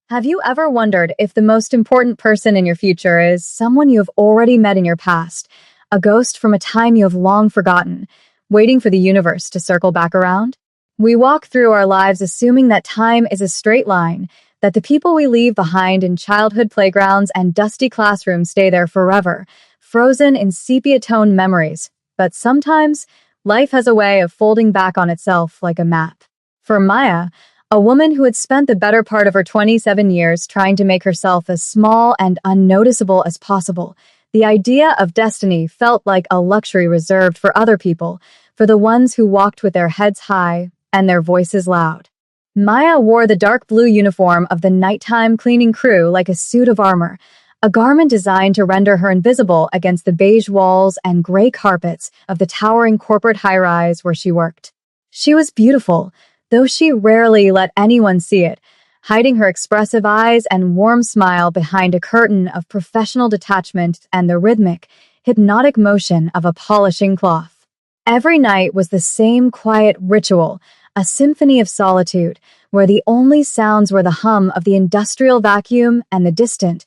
Have you ever wondered if the most important person in your future is someone you have already met in your past, a ghost from a time you have long forgotten, waiting for the universe to circle back around? We walk through our lives assuming that time is a straight line, that the people we leave behind in childhood playgrounds and dusty classrooms stay there forever, frozen in sepia-toned memories. But sometimes, life has a way of folding back on itself like a map. For Maya, a woman who had spent the better part of her 27 years trying to make herself as small and unnoticeable as possible, the idea of destiny felt like a luxury reserved for other people, for the ones who walked with their heads high and their voices loud. Maya wore the dark blue uniform of the nighttime cleaning crew like a suit of armor, a garment designed to render her invisible against the beige walls and gray carpets of the towering corporate high-rise where she worked. She was beautiful, though she rarely let anyone see it, hiding her expressive eyes and warm smile behind a curtain of professional detachment and the rhythmic, hypnotic motion of a polishing cloth. Every night was the same quiet ritual, a symphony of solitude, where the only sounds were the hum of the industrial vacuum and the distant,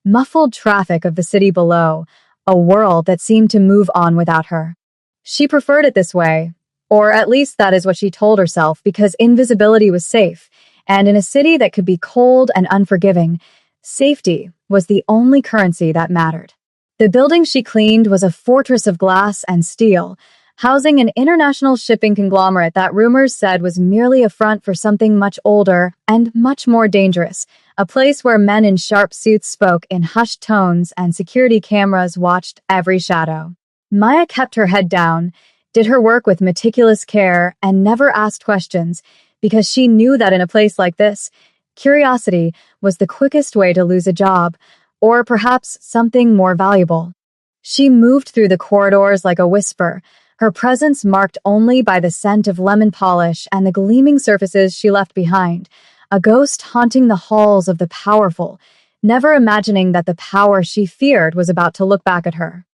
muffled traffic of the city below, a world that seemed to move on without her. She preferred it this way, or at least that is what she told herself, because invisibility was safe, and in a city that could be cold and unforgiving, safety was the only currency that mattered. The building she cleaned was a fortress of glass and steel, housing an international shipping conglomerate that rumors said was merely a front for something much older and much more dangerous, a place where men in sharp suits spoke in hushed tones and security cameras watched every shadow. Maya kept her head down, did her work with meticulous care, and never asked questions, because she knew that in a place like this, curiosity was the quickest way to lose a job, or perhaps something more valuable. She moved through the corridors like a whisper, her presence marked only by the scent of lemon polish and the gleaming surfaces she left behind, a ghost haunting the halls of the powerful, never imagining that the power she feared was about to look back at her.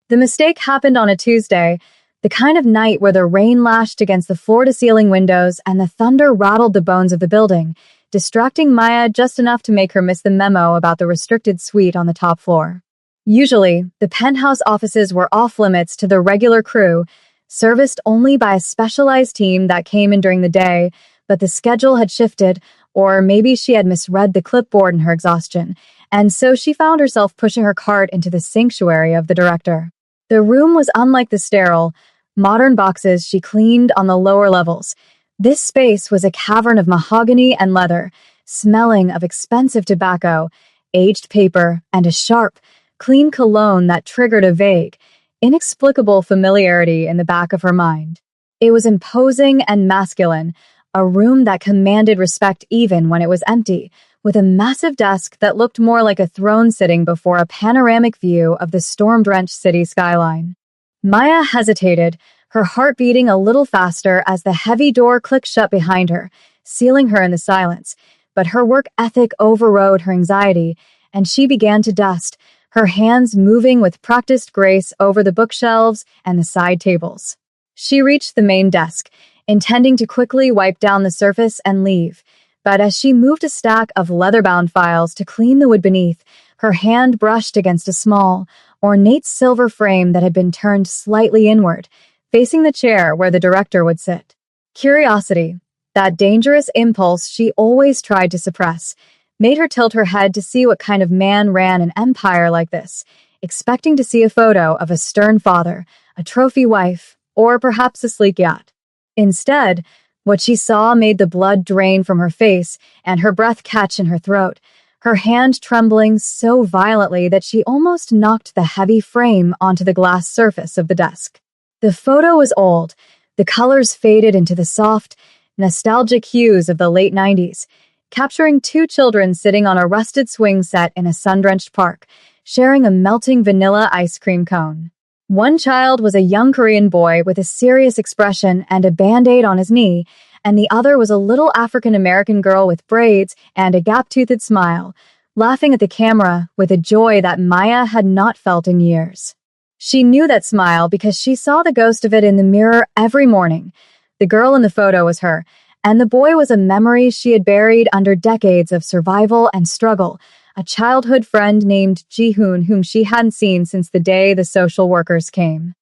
The mistake happened on a Tuesday, the kind of night where the rain lashed against the floor-to-ceiling windows and the thunder rattled the bones of the building, distracting Maya just enough to make her miss the memo about the restricted suite on the top floor. Usually, the penthouse offices were off-limits to the regular crew, serviced only by a specialized team that came in during the day, but the schedule had shifted, or maybe she had misread the clipboard in her exhaustion, and so she found herself pushing her cart into the sanctuary of the director. The room was unlike the sterile, modern boxes she cleaned on the lower levels. This space was a cavern of mahogany and leather, smelling of expensive tobacco, aged paper, and a sharp, clean cologne that triggered a vague, inexplicable familiarity in the back of her mind. It was imposing and masculine, a room that commanded respect even when it was empty, with a massive desk that looked more like a throne sitting before a panoramic view of the storm-drenched city skyline. Maya hesitated, her heart beating a little faster as the heavy door clicked shut behind her, sealing her in the silence, but her work ethic overrode her anxiety, and she began to dust, her hands moving with practiced grace over the bookshelves and the side tables. She reached the main desk, intending to quickly wipe down the surface and leave, but as she moved a stack of leather-bound files to clean the wood beneath, her hand brushed against a small, ornate silver frame that had been turned slightly inward, facing the chair where the director would sit. Curiosity, that dangerous impulse she always tried to suppress, made her tilt her head to see what kind of man ran an empire like this, expecting to see a photo of a stern father, a trophy wife, or perhaps a sleek yacht. Instead, what she saw made the blood drain from her face and her breath catch in her throat, her hand trembling so violently that she almost knocked the heavy frame onto the glass surface of the desk. The photo was old, the colors faded into the soft, nostalgic hues of the late 90s, capturing two children sitting on a rusted swing set in a sun-drenched park, sharing a melting vanilla ice cream cone. One child was a young Korean boy with a serious expression and a band-aid on his knee, and the other was a little African-American girl with braids and a gap-toothed smile, laughing at the camera with a joy that Maya had not felt in years. She knew that smile because she saw the ghost of it in the mirror every morning. The girl in the photo was her, And the boy was a memory she had buried under decades of survival and struggle, a childhood friend named Ji-hoon whom she hadn't seen since the day the social workers came.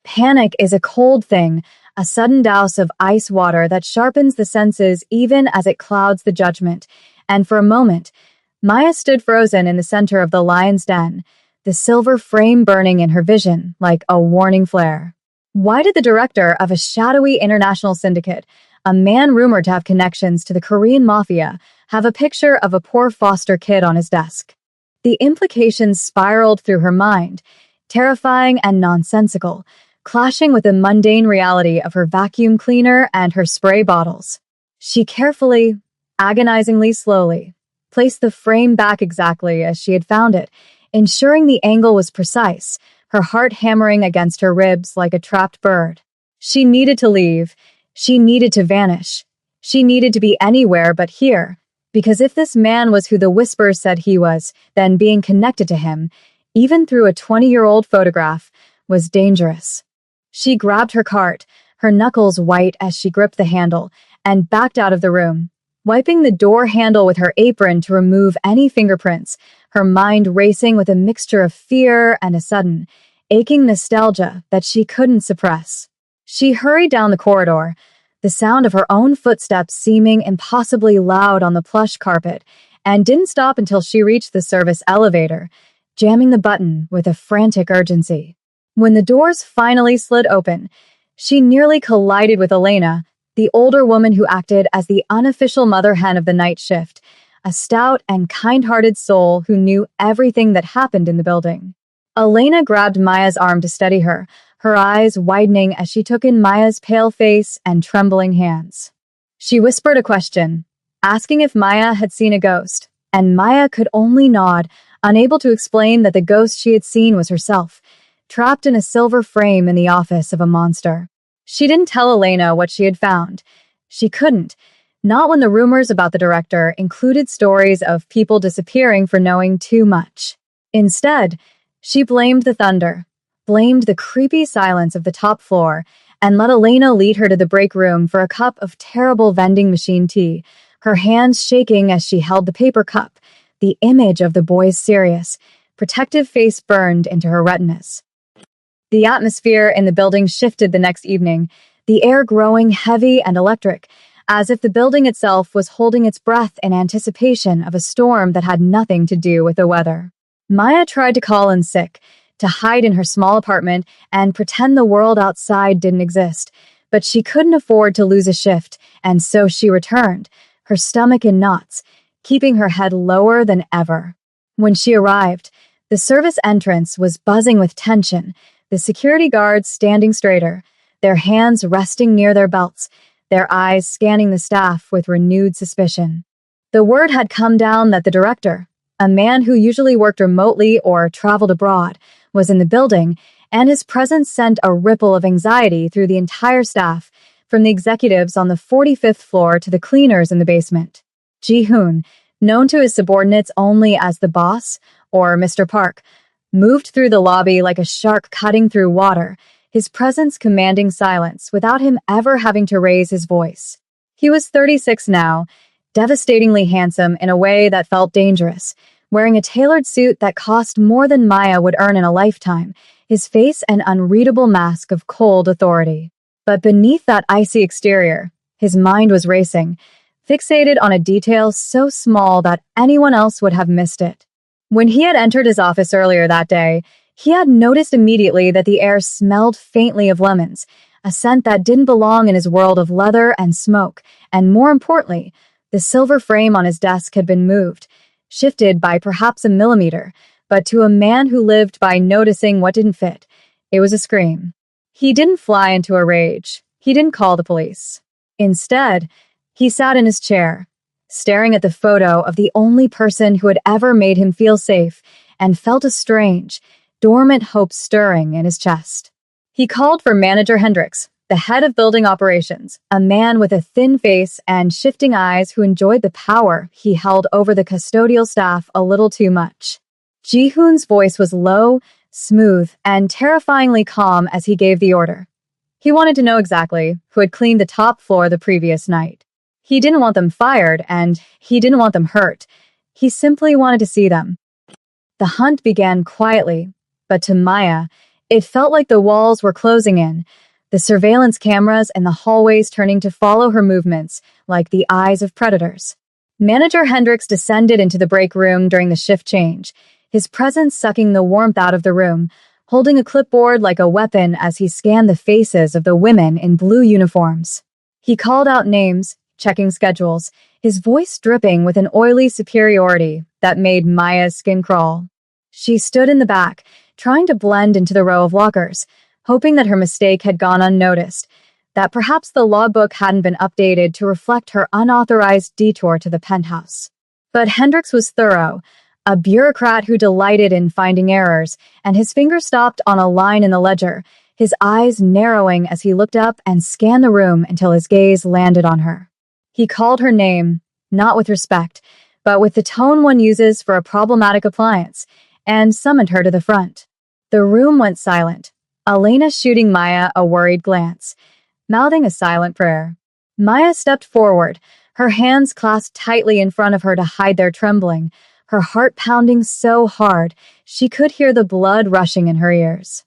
Panic is a cold thing, a sudden douse of ice water that sharpens the senses even as it clouds the judgment. And for a moment, Maya stood frozen in the center of the lion's den, the silver frame burning in her vision like a warning flare. Why did the director of a shadowy international syndicate, a man rumored to have connections to the Korean Mafia, have a picture of a poor foster kid on his desk? The implications spiraled through her mind, terrifying and nonsensical, clashing with the mundane reality of her vacuum cleaner and her spray bottles. She carefully, agonizingly slowly, placed the frame back exactly as she had found it, ensuring the angle was precise, her heart hammering against her ribs like a trapped bird. She needed to leave. She needed to vanish. She needed to be anywhere but here, because if this man was who the whispers said he was, then being connected to him, even through a 20-year-old photograph, was dangerous. She grabbed her cart, her knuckles white as she gripped the handle, and backed out of the room, wiping the door handle with her apron to remove any fingerprints, her mind racing with a mixture of fear and a sudden, aching nostalgia that she couldn't suppress. She hurried down the corridor, the sound of her own footsteps seeming impossibly loud on the plush carpet, and didn't stop until she reached the service elevator, jamming the button with a frantic urgency. When the doors finally slid open, she nearly collided with Elena, the older woman who acted as the unofficial mother hen of the night shift, a stout and kind-hearted soul who knew everything that happened in the building. Elena grabbed Maya's arm to steady her, her eyes widening as she took in Maya's pale face and trembling hands. She whispered a question, asking if Maya had seen a ghost, and Maya could only nod, unable to explain that the ghost she had seen was herself, trapped in a silver frame in the office of a monster. She didn't tell Elena what she had found. She couldn't, not when the rumors about the director included stories of people disappearing for knowing too much. Instead, she blamed the thunder, blamed the creepy silence of the top floor, and let Elena lead her to the break room for a cup of terrible vending machine tea, her hands shaking as she held the paper cup, the image of the boy's serious, protective face burned into her retinas. The atmosphere in the building shifted the next evening, the air growing heavy and electric, as if the building itself was holding its breath in anticipation of a storm that had nothing to do with the weather. Maya tried to call in sick, to hide in her small apartment and pretend the world outside didn't exist, but she couldn't afford to lose a shift, and so she returned, her stomach in knots, keeping her head lower than ever. When she arrived, the service entrance was buzzing with tension, the security guards standing straighter, their hands resting near their belts, their eyes scanning the staff with renewed suspicion. The word had come down that the director, a man who usually worked remotely or traveled abroad, was in the building, and his presence sent a ripple of anxiety through the entire staff, from the executives on the 45th floor to the cleaners in the basement. Ji-hoon, known to his subordinates only as the boss, or Mr. Park, moved through the lobby like a shark cutting through water, his presence commanding silence without him ever having to raise his voice. He was 36 now, devastatingly handsome in a way that felt dangerous, wearing a tailored suit that cost more than Maya would earn in a lifetime, his face an unreadable mask of cold authority. But beneath that icy exterior, his mind was racing, fixated on a detail so small that anyone else would have missed it. When he had entered his office earlier that day, he had noticed immediately that the air smelled faintly of lemons, a scent that didn't belong in his world of leather and smoke, and more importantly, the silver frame on his desk had been moved, shifted by perhaps a millimeter, but to a man who lived by noticing what didn't fit, it was a scream. He didn't fly into a rage. He didn't call the police. Instead, he sat in his chair, staring at the photo of the only person who had ever made him feel safe, and felt a strange, dormant hope stirring in his chest. He called for Manager Hendricks, the head of building operations, a man with a thin face and shifting eyes who enjoyed the power he held over the custodial staff a little too much. Ji-hoon's voice was low, smooth, and terrifyingly calm as he gave the order. He wanted to know exactly who had cleaned the top floor the previous night. He didn't want them fired, and he didn't want them hurt. He simply wanted to see them. The hunt began quietly, but to Maya, it felt like the walls were closing in, the surveillance cameras and the hallways turning to follow her movements like the eyes of predators. Manager Hendricks descended into the break room during the shift change, his presence sucking the warmth out of the room, holding a clipboard like a weapon as he scanned the faces of the women in blue uniforms. He called out names, checking schedules, his voice dripping with an oily superiority that made Maya's skin crawl. She stood in the back, trying to blend into the row of lockers, hoping that her mistake had gone unnoticed, that perhaps the logbook hadn't been updated to reflect her unauthorized detour to the penthouse. But Hendricks was thorough, a bureaucrat who delighted in finding errors, and his finger stopped on a line in the ledger, his eyes narrowing as he looked up and scanned the room until his gaze landed on her. He called her name, not with respect, but with the tone one uses for a problematic appliance, and summoned her to the front. The room went silent, Elena shooting Maya a worried glance, mouthing a silent prayer. Maya stepped forward, her hands clasped tightly in front of her to hide their trembling, her heart pounding so hard she could hear the blood rushing in her ears.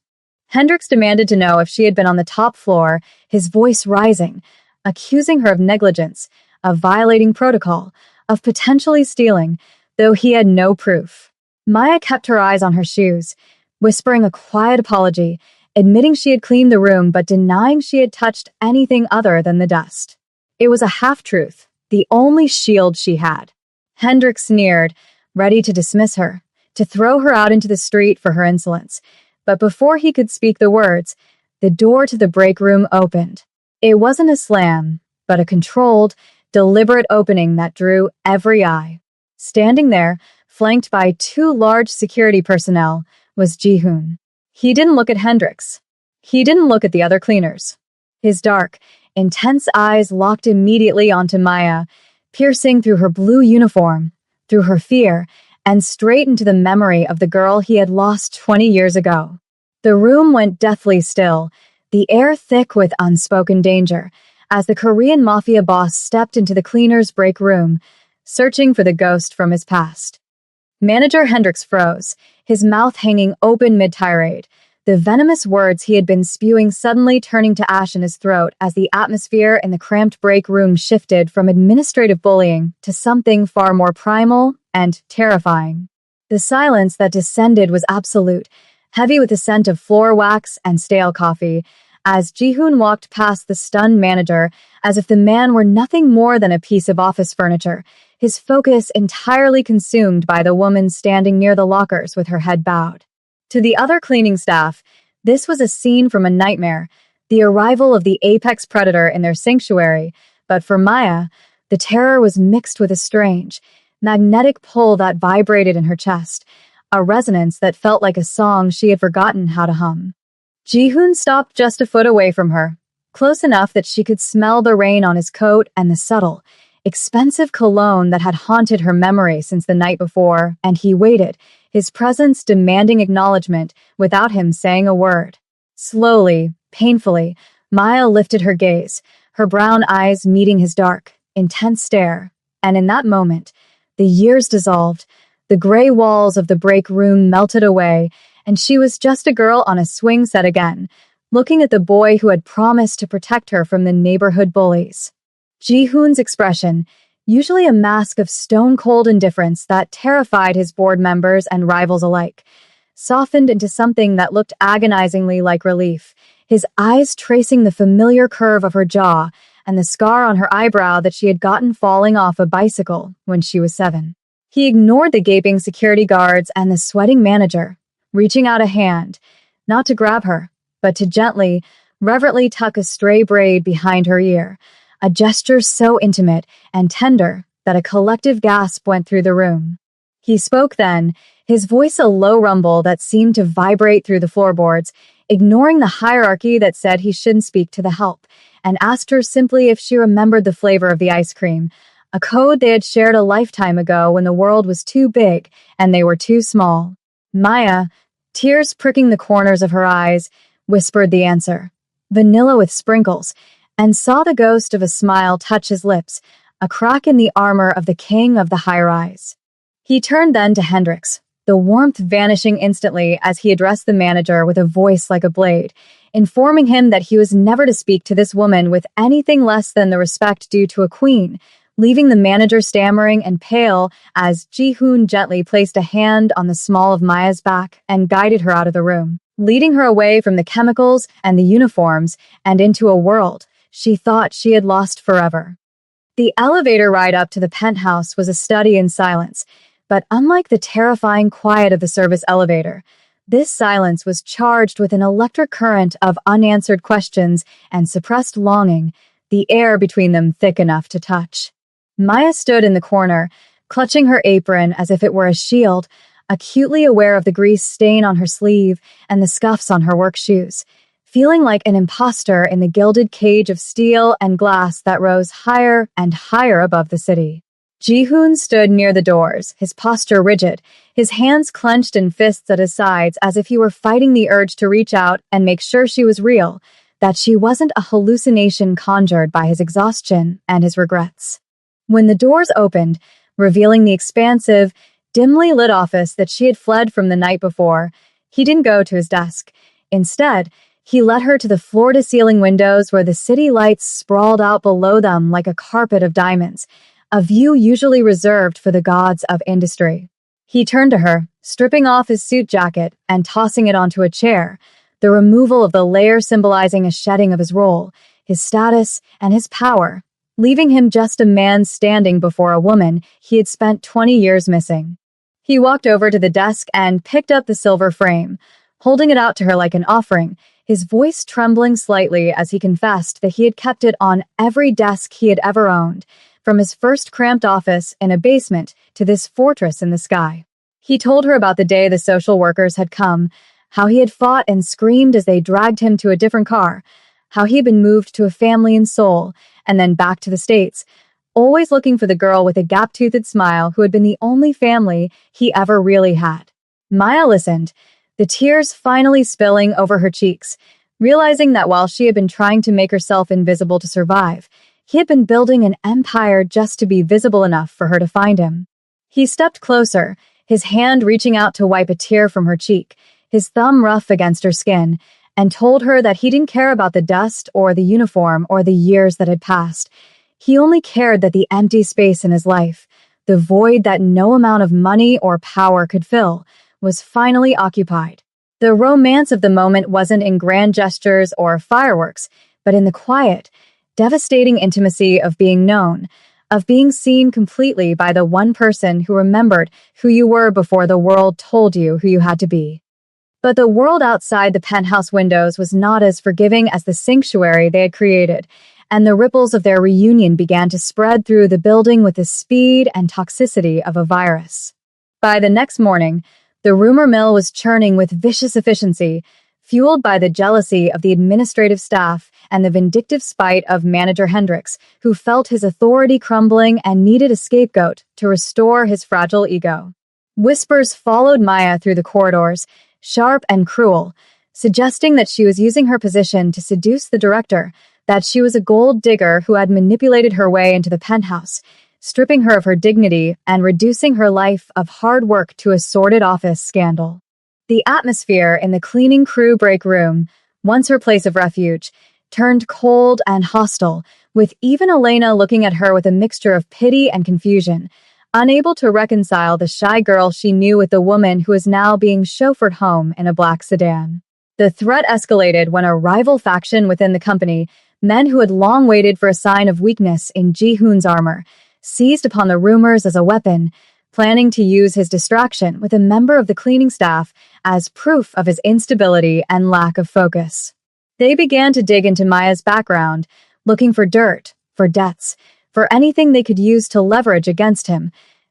Hendricks demanded to know if she had been on the top floor, his voice rising, accusing her of negligence, of violating protocol, of potentially stealing, though he had no proof. Maya kept her eyes on her shoes, whispering a quiet apology, admitting she had cleaned the room but denying she had touched anything other than the dust. It was a half-truth, the only shield she had. Hendricks sneered, ready to dismiss her, to throw her out into the street for her insolence. But before he could speak the words, the door to the break room opened. It wasn't a slam, but a controlled, deliberate opening that drew every eye. Standing there, flanked by two large security personnel, was Ji-hoon. He didn't look at Hendricks. He didn't look at the other cleaners. His dark, intense eyes locked immediately onto Maya, piercing through her blue uniform, through her fear, and straight into the memory of the girl he had lost 20 years ago. The room went deathly still, the air thick with unspoken danger, as the Korean Mafia boss stepped into the cleaner's break room, searching for the ghost from his past. Manager Hendricks froze, his mouth hanging open mid-tirade, the venomous words he had been spewing suddenly turning to ash in his throat as the atmosphere in the cramped break room shifted from administrative bullying to something far more primal and terrifying. The silence that descended was absolute, heavy with the scent of floor wax and stale coffee, as Ji-hoon walked past the stunned manager as if the man were nothing more than a piece of office furniture, his focus entirely consumed by the woman standing near the lockers with her head bowed. To the other cleaning staff, this was a scene from a nightmare, the arrival of the apex predator in their sanctuary, but for Maya, the terror was mixed with a strange, magnetic pull that vibrated in her chest, a resonance that felt like a song she had forgotten how to hum. Ji-hoon stopped just a foot away from her, close enough that she could smell the rain on his coat and the subtle, expensive cologne that had haunted her memory since the night before, and he waited, his presence demanding acknowledgement without him saying a word. Slowly, painfully, Maya lifted her gaze, her brown eyes meeting his dark, intense stare, and in that moment, the years dissolved, the gray walls of the break room melted away, and she was just a girl on a swing set again, looking at the boy who had promised to protect her from the neighborhood bullies. Ji-hoon's expression, usually a mask of stone-cold indifference that terrified his board members and rivals alike, softened into something that looked agonizingly like relief, his eyes tracing the familiar curve of her jaw and the scar on her eyebrow that she had gotten falling off a bicycle when she was 7. He ignored the gaping security guards and the sweating manager, reaching out a hand, not to grab her, but to gently, reverently tuck a stray braid behind her ear, a gesture so intimate and tender that a collective gasp went through the room. He spoke then, his voice a low rumble that seemed to vibrate through the floorboards, ignoring the hierarchy that said he shouldn't speak to the help, and asked her simply if she remembered the flavor of the ice cream, a code they had shared a lifetime ago when the world was too big and they were too small. Maya, tears pricking the corners of her eyes, whispered the answer, vanilla with sprinkles, and saw the ghost of a smile touch his lips, a crack in the armor of the king of the high-rise. He turned then to Hendricks, the warmth vanishing instantly as he addressed the manager with a voice like a blade, informing him that he was never to speak to this woman with anything less than the respect due to a queen, leaving the manager stammering and pale as Ji-hoon gently placed a hand on the small of Maya's back and guided her out of the room, leading her away from the chemicals and the uniforms and into a world she thought she had lost forever. The elevator ride up to the penthouse was a study in silence, but unlike the terrifying quiet of the service elevator, this silence was charged with an electric current of unanswered questions and suppressed longing, the air between them thick enough to touch. Maya stood in the corner, clutching her apron as if it were a shield, acutely aware of the grease stain on her sleeve and the scuffs on her work shoes, feeling like an imposter in the gilded cage of steel and glass that rose higher and higher above the city. Ji-hoon stood near the doors, his posture rigid, his hands clenched in fists at his sides as if he were fighting the urge to reach out and make sure she was real, that she wasn't a hallucination conjured by his exhaustion and his regrets. When the doors opened, revealing the expansive, dimly lit office that she had fled from the night before, he didn't go to his desk. Instead, he led her to the floor-to-ceiling windows where the city lights sprawled out below them like a carpet of diamonds, a view usually reserved for the gods of industry. He turned to her, stripping off his suit jacket and tossing it onto a chair, the removal of the layer symbolizing a shedding of his role, his status, and his power, leaving him just a man standing before a woman he had spent 20 years missing. He walked over to the desk and picked up the silver frame, holding it out to her like an offering, his voice trembling slightly as he confessed that he had kept it on every desk he had ever owned, from his first cramped office in a basement to this fortress in the sky. He told her about the day the social workers had come, how he had fought and screamed as they dragged him to a different car, how he had been moved to a family in Seoul, and then back to the States, always looking for the girl with a gap-toothed smile who had been the only family he ever really had. Maya listened, the tears finally spilling over her cheeks, realizing that while she had been trying to make herself invisible to survive, he had been building an empire just to be visible enough for her to find him. He stepped closer, his hand reaching out to wipe a tear from her cheek, his thumb rough against her skin, and told her that he didn't care about the dust or the uniform or the years that had passed. He only cared that the empty space in his life, the void that no amount of money or power could fill, was finally occupied. The romance of the moment wasn't in grand gestures or fireworks, but in the quiet, devastating intimacy of being known, of being seen completely by the one person who remembered who you were before the world told you who you had to be. But the world outside the penthouse windows was not as forgiving as the sanctuary they had created, and the ripples of their reunion began to spread through the building with the speed and toxicity of a virus. By the next morning, the rumor mill was churning with vicious efficiency, fueled by the jealousy of the administrative staff and the vindictive spite of manager Hendricks, who felt his authority crumbling and needed a scapegoat to restore his fragile ego. Whispers followed Maya through the corridors, sharp and cruel, suggesting that she was using her position to seduce the director, that she was a gold digger who had manipulated her way into the penthouse, stripping her of her dignity and reducing her life of hard work to a sordid office scandal. The atmosphere in the cleaning crew break room, once her place of refuge, turned cold and hostile, with even Elena looking at her with a mixture of pity and confusion, unable to reconcile the shy girl she knew with the woman who was now being chauffeured home in a black sedan. The threat escalated when a rival faction within the company, men who had long waited for a sign of weakness in Ji-hoon's armor, seized upon the rumors as a weapon, planning to use his distraction with a member of the cleaning staff as proof of his instability and lack of focus. They began to dig into Maya's background, looking for dirt, for debts, for anything they could use to leverage against him,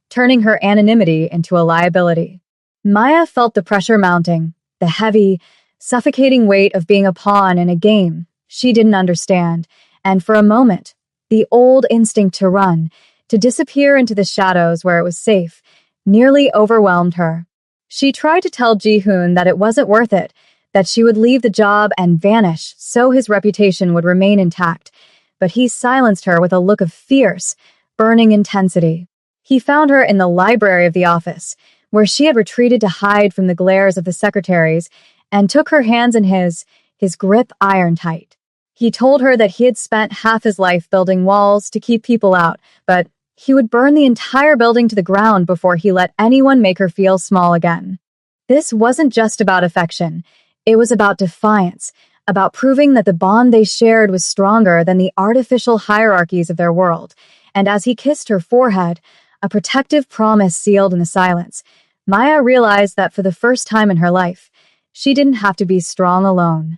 turning her anonymity into a liability. Maya felt the pressure mounting, the heavy, suffocating weight of being a pawn in a game she didn't understand, and for a moment, the old instinct to run, to disappear into the shadows where it was safe, nearly overwhelmed her. She tried to tell Ji-hoon that it wasn't worth it, that she would leave the job and vanish so his reputation would remain intact, but he silenced her with a look of fierce, burning intensity. He found her in the library of the office, where she had retreated to hide from the glares of the secretaries, and took her hands in his grip iron tight. He told her that he had spent half his life building walls to keep people out, but he would burn the entire building to the ground before he let anyone make her feel small again. This wasn't just about affection. It was about defiance, about proving that the bond they shared was stronger than the artificial hierarchies of their world. And as he kissed her forehead, a protective promise sealed in the silence, Maya realized that for the first time in her life, she didn't have to be strong alone.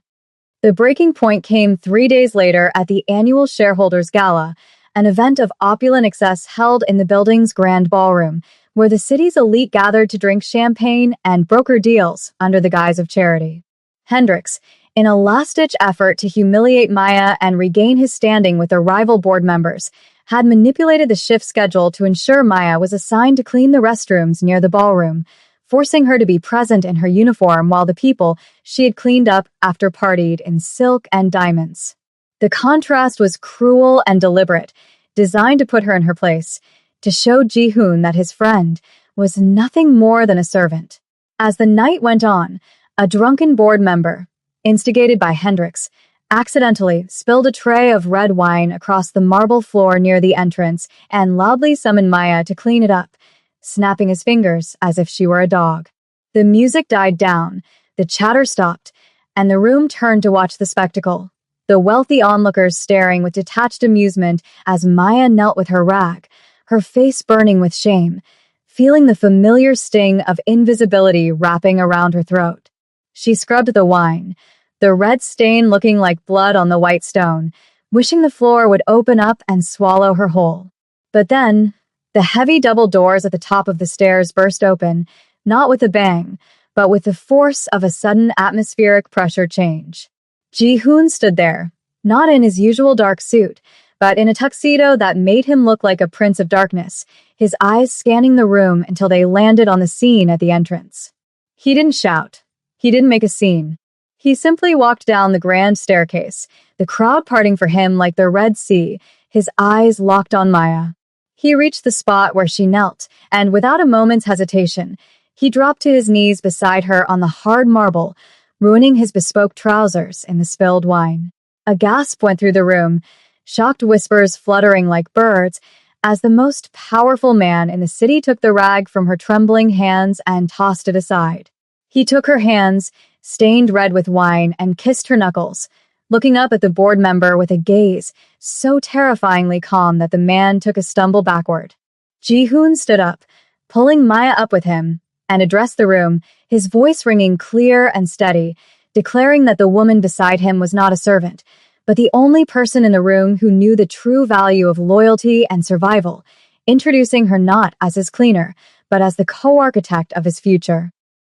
The breaking point came 3 days later at the annual Shareholders Gala, an event of opulent excess held in the building's grand ballroom, where the city's elite gathered to drink champagne and broker deals under the guise of charity. Hendricks, in a last-ditch effort to humiliate Maya and regain his standing with the rival board members, had manipulated the shift schedule to ensure Maya was assigned to clean the restrooms near the ballroom, forcing her to be present in her uniform while the people she had cleaned up after partied in silk and diamonds. The contrast was cruel and deliberate, designed to put her in her place, to show Ji-hoon that his friend was nothing more than a servant. As the night went on, a drunken board member, instigated by Hendricks, accidentally spilled a tray of red wine across the marble floor near the entrance and loudly summoned Maya to clean it up, snapping his fingers as if she were a dog. The music died down, the chatter stopped, and the room turned to watch the spectacle, the wealthy onlookers staring with detached amusement as Maya knelt with her rag, her face burning with shame, feeling the familiar sting of invisibility wrapping around her throat. She scrubbed the wine, the red stain looking like blood on the white stone, wishing the floor would open up and swallow her whole. But then, the heavy double doors at the top of the stairs burst open, not with a bang, but with the force of a sudden atmospheric pressure change. Ji-hoon stood there, not in his usual dark suit, but in a tuxedo that made him look like a prince of darkness, his eyes scanning the room until they landed on the scene at the entrance. He didn't shout. He didn't make a scene. He simply walked down the grand staircase, the crowd parting for him like the Red Sea, his eyes locked on Maya. He reached the spot where she knelt, and without a moment's hesitation, he dropped to his knees beside her on the hard marble, ruining his bespoke trousers in the spilled wine. A gasp went through the room, shocked whispers fluttering like birds, as the most powerful man in the city took the rag from her trembling hands and tossed it aside. He took her hands, stained red with wine, and kissed her knuckles, looking up at the board member with a gaze so terrifyingly calm that the man took a stumble backward. Ji-hoon stood up, pulling Maya up with him, and addressed the room, his voice ringing clear and steady, declaring that the woman beside him was not a servant, but the only person in the room who knew the true value of loyalty and survival, introducing her not as his cleaner, but as the co-architect of his future.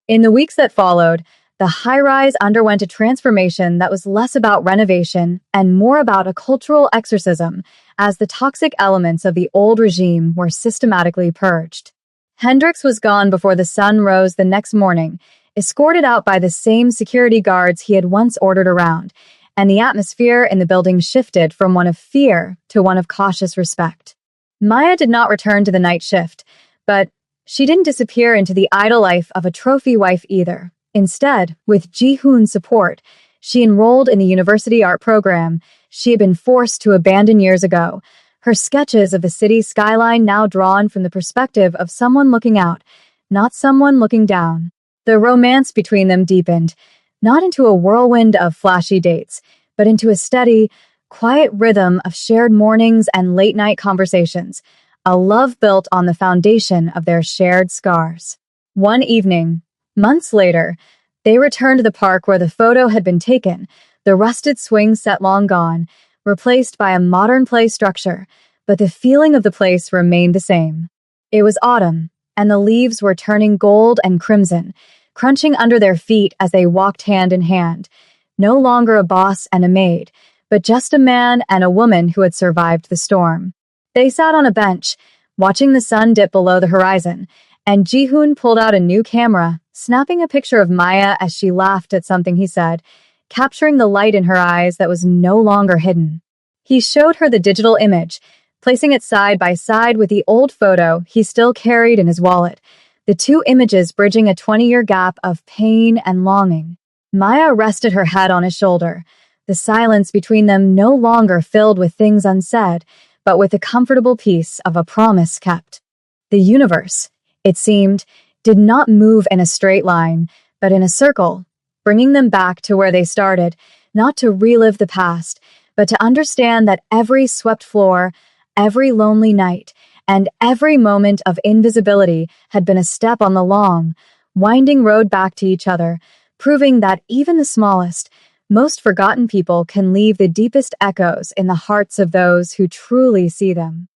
In the weeks that followed, the high-rise underwent a transformation that was less about renovation and more about a cultural exorcism, as the toxic elements of the old regime were systematically purged. Hendricks was gone before the sun rose the next morning, escorted out by the same security guards he had once ordered around, and the atmosphere in the building shifted from one of fear to one of cautious respect. Maya did not return to the night shift, but she didn't disappear into the idle life of a trophy wife either. Instead, with Ji-hoon's support, she enrolled in the university art program she had been forced to abandon years ago, her sketches of the city's skyline now drawn from the perspective of someone looking out, not someone looking down. The romance between them deepened, not into a whirlwind of flashy dates, but into a steady, quiet rhythm of shared mornings and late-night conversations, a love built on the foundation of their shared scars. One evening, months later, they returned to the park where the photo had been taken, the rusted swing set long gone, replaced by a modern play structure, but the feeling of the place remained the same. It was autumn, and the leaves were turning gold and crimson, crunching under their feet as they walked hand in hand, no longer a boss and a maid, but just a man and a woman who had survived the storm. They sat on a bench, watching the sun dip below the horizon, and Ji-hoon pulled out a new camera, snapping a picture of Maya as she laughed at something he said, capturing the light in her eyes that was no longer hidden. He showed her the digital image, placing it side by side with the old photo he still carried in his wallet, the two images bridging a 20-year gap of pain and longing. Maya rested her head on his shoulder, the silence between them no longer filled with things unsaid, but with the comfortable peace of a promise kept. The universe, it seemed, did not move in a straight line, but in a circle, bringing them back to where they started, not to relive the past, but to understand that every swept floor, every lonely night, and every moment of invisibility had been a step on the long, winding road back to each other, proving that even the smallest, most forgotten people can leave the deepest echoes in the hearts of those who truly see them.